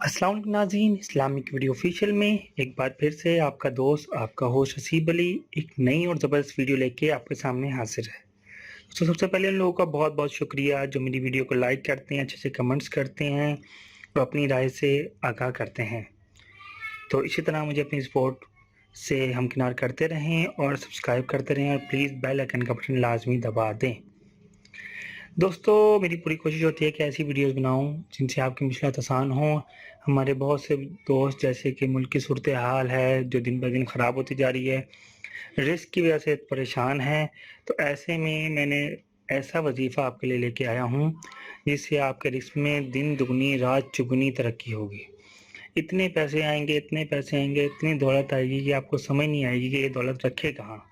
अस्सलाम वालेकुम नाज़रीन, इस्लामिक वीडियो ऑफिशियल में एक बार फिर से आपका दोस्त आपका होस्ट हसीब अली एक नई और ज़बरदस्त वीडियो लेके आपके सामने हाजिर है। तो सबसे पहले उन लोगों का बहुत बहुत शुक्रिया जो मेरी वीडियो को लाइक करते हैं, अच्छे से कमेंट्स करते हैं और अपनी राय से आगाह करते हैं। तो इसी तरह मुझे अपनी सपोर्ट से हमकिनार करते रहें और सब्सक्राइब करते रहें और प्लीज़ बेल आइकन का बटन लाजमी दबा दें। दोस्तों, मेरी पूरी कोशिश होती है कि ऐसी वीडियोस बनाऊं जिनसे आपकी मुश्किलात आसान हों। हमारे बहुत से दोस्त जैसे कि मुल्क की सूरत हाल है जो दिन ब दिन ख़राब होती जा रही है, रिस्क की वजह से परेशान हैं। तो ऐसे में मैंने ऐसा वजीफ़ा आपके लिए लेके आया हूं जिससे आपके रिस्क में दिन दुगनी रात चुगनी तरक्की होगी। इतने पैसे आएंगे, इतनी दौलत आएगी कि आपको समझ नहीं आएगी कि ये दौलत रखे कहाँ।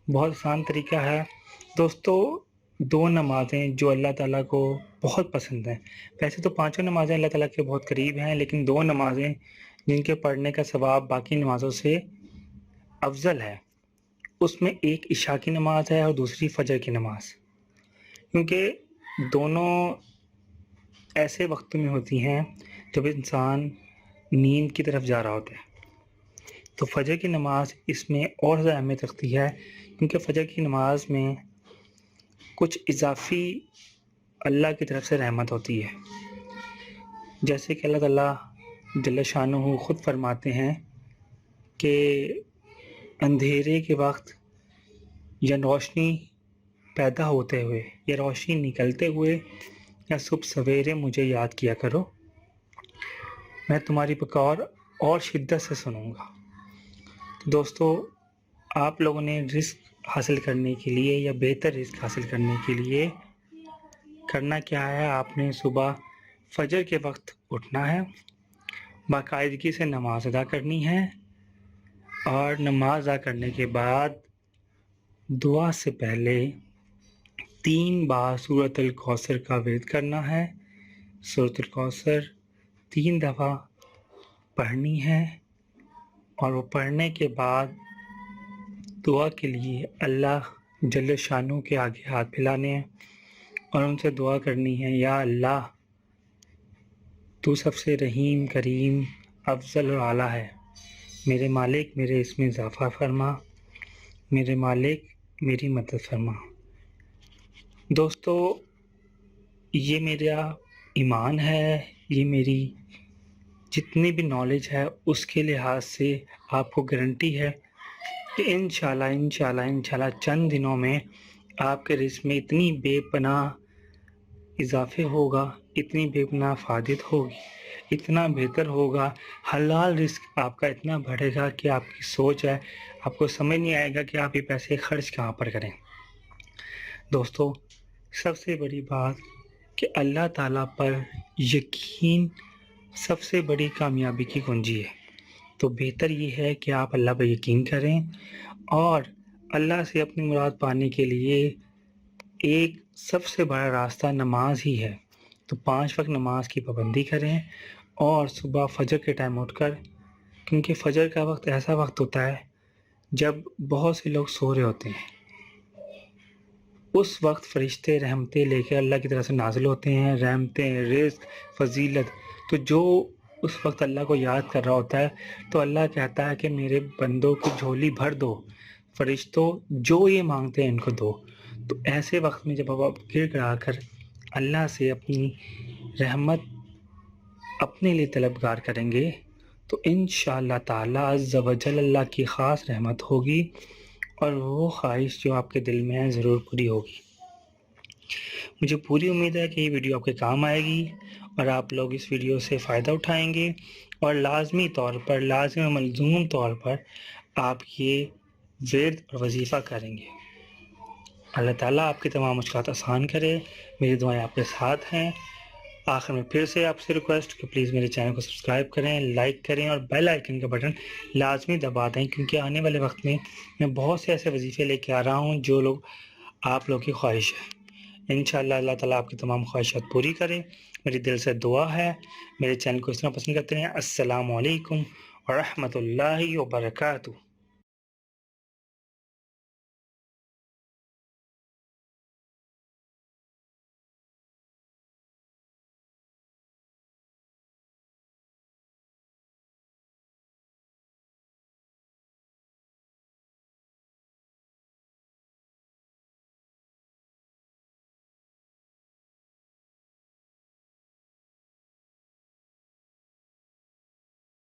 बहुत आसान तरीका है दोस्तों। दो नमाज़ें जो अल्लाह ताला को बहुत पसंद हैं। वैसे तो पांचों नमाज़ें अल्लाह ताला के बहुत करीब हैं, लेकिन दो नमाज़ें जिनके पढ़ने का सवाब बाकी नमाज़ों से अफजल है, उसमें एक इशा की नमाज है और दूसरी फजर की नमाज। क्योंकि दोनों ऐसे वक्तों में होती हैं जब इंसान नींद की तरफ जा रहा होता है। तो फजर की नमाज इसमें और ज़्यादा अहमियत रखती है, क्योंकि फजर की नमाज में कुछ इजाफी अल्लाह की तरफ से रहमत होती है। जैसे कि अल्लाह ताला जल्ल शानुहू ख़ुद फरमाते हैं कि अंधेरे के वक्त या रोशनी पैदा होते हुए या रोशनी निकलते हुए या सुबह सवेरे मुझे याद किया करो, मैं तुम्हारी पुकार और शिद्दत से सुनूंगा। तो दोस्तों, आप लोगों ने रिस्क हासिल करने के लिए या बेहतर रिस्क हासिल करने के लिए करना क्या है, आपने सुबह फजर के वक्त उठना है, बाकायदगी से नमाज अदा करनी है और नमाज अदा करने के बाद दुआ से पहले 3 बार सूरतुल कौसर का विर्द करना है। सूरतुल कौसर 3 दफ़ा पढ़नी है और वो पढ़ने के बाद दुआ के लिए अल्लाह जल्ल शानू के आगे हाथ फैलाने हैं और उनसे दुआ करनी है, या अल्लाह तू सबसे रहीम करीम अफजल और आला है, मेरे मालिक मेरे इसमें इजाफ़ा फरमा, मेरे मालिक मेरी मदद फरमा। दोस्तों, ये मेरा ईमान है, ये मेरी जितनी भी नॉलेज है उसके लिहाज से आपको गारंटी है कि इंशाल्लाह चंद दिनों में आपके रिस्क में इतनी बेपनाह इजाफे होगा, इतनी बेपनाह फायदत होगी, इतना बेहतर होगा, हलाल रिस्क आपका इतना बढ़ेगा कि आपकी सोच है, आपको समझ नहीं आएगा कि आप ये पैसे खर्च कहाँ पर करें। दोस्तों, सबसे बड़ी बात कि अल्लाह ताला पर यकीन सबसे बड़ी कामयाबी की कुंजी है। तो बेहतर ये है कि आप अल्लाह पर यकीन करें और अल्लाह से अपनी मुराद पाने के लिए एक सबसे बड़ा रास्ता नमाज ही है। तो 5 वक्त नमाज की पाबंदी करें और सुबह फजर के टाइम उठकर, क्योंकि फजर का वक्त ऐसा वक्त होता है जब बहुत से लोग सो रहे होते हैं, उस वक्त फरिश्ते रहमतें लेकर अल्लाह की तरफ से नाजिल होते हैं, रहमतें, रिज़्क़, फजीलत। तो जो उस वक्त अल्लाह को याद कर रहा होता है, तो अल्लाह कहता है कि मेरे बंदों की झोली भर दो, फरिश्तों जो ये मांगते हैं इनको दो। तो ऐसे वक्त में जब आप गिड़गिड़ा कर अल्लाह से अपनी रहमत अपने लिए तलबगार करेंगे, तो इंशाअल्लाह ताला अज़्ज़ व जल अल्लाह की ख़ास रहमत होगी और वो ख्वाहिश जो आपके दिल में है ज़रूर पूरी होगी। मुझे पूरी उम्मीद है कि ये वीडियो आपके काम आएगी और आप लोग इस वीडियो से फ़ायदा उठाएंगे और लाजमी तौर पर, लाज़िम मलज़ूम तौर पर आप ये विर्द और वजीफ़ा करेंगे। अल्लाह ताला आपकी तमाम मुश्किलात आसान करे। मेरी दुआएं आपके साथ हैं। आखिर में फिर से आपसे रिक्वेस्ट कि प्लीज़ मेरे चैनल को सब्सक्राइब करें, लाइक करें और बेल आइकन का बटन लाजमी दबा दें, क्योंकि आने वाले वक्त में मैं बहुत से ऐसे वजीफ़े लेके आ रहा हूँ जो लोग आप लोगों की ख्वाहिश है। इंशाअल्लाह अल्लाह ताला आपकी तमाम ख्वाहिशात पूरी करे, मेरी दिल से दुआ है। मेरे चैनल को इस तरह पसंद करते हैं। अस्सलामु अलैकुम व रहमतुल्लाहि व बरकातुहू।